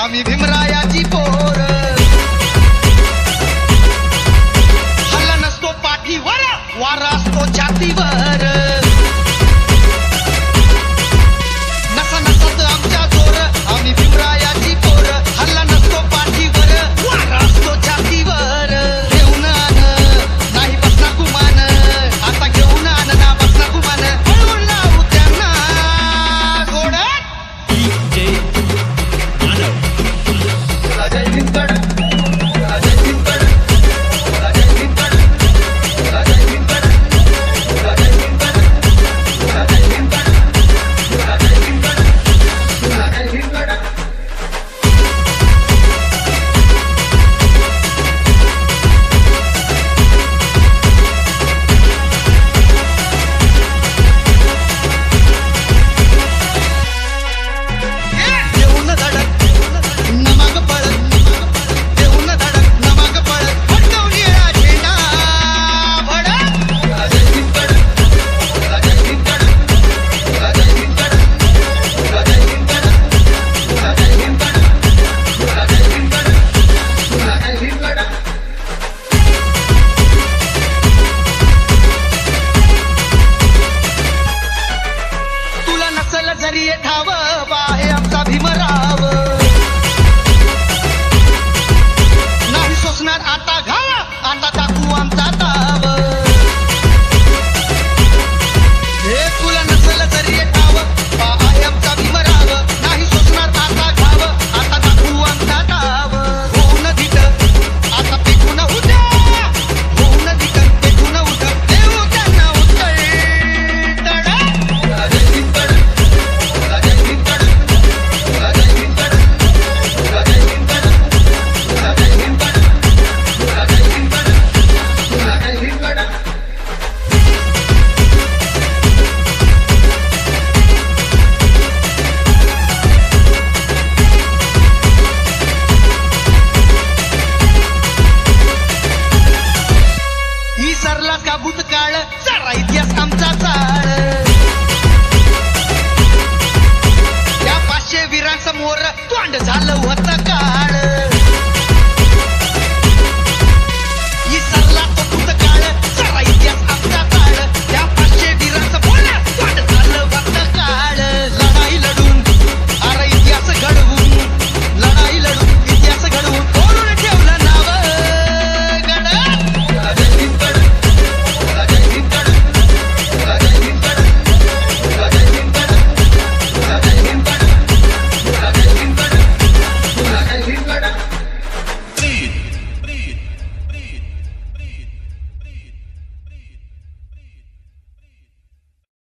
आम्ही भीमरायाची पोर. हल्ला नसतो पाठीवर, वारा असतो छातीवर. नसा नसत आमच्या जोर, आम्ही भीमरायाची पोर. हल्ला नसतो पाठीवर, वारा असतो छातीवर. घेऊन आण नाही बसना गुमान, आता घेऊन आण ना बसना गुमान. हळून लावू त्यांना गोडात. जय भीमगड, जय भीमगड, जय भीमगड, जय भीमगड, जय भीमगड, जय भीमगड, जय भीमगड, जय भीमगड. देऊन धडक नमाग पळत, देऊन धडक नमाग पळत. फडकवली हा झेंडा भडक. जय भीमगड, जय भीमगड, जय भीमगड, जय भीमगड, जय भीमगड, जय भीमगड, जय भीमगड. तुला नसल जरी ठाव, आहे आमचा भीमराव. नाही सोसणार आता घाव, आता टाकू आमचा ताव. हे तुला नसल जरी ठाव, आहे आमचा भीमराव. नाही सोसणार आता घाव, आता टाकू आमचा ताव. होऊन धिट आता पेटून उद्या, होऊन धिट पेटून उठ. देऊ त्यांना उत्तर तडा. जय भीमगड, जय भीमगड, जय भीमगड, जय भीमगड, जय भीमगड, जय भीमगड, जय भीमगड. ही सरला का भूतकाळ, सारा इतिहास आमचा चाळ. त्या 500 वीरांसमोर तोंड झालं होतं काळ.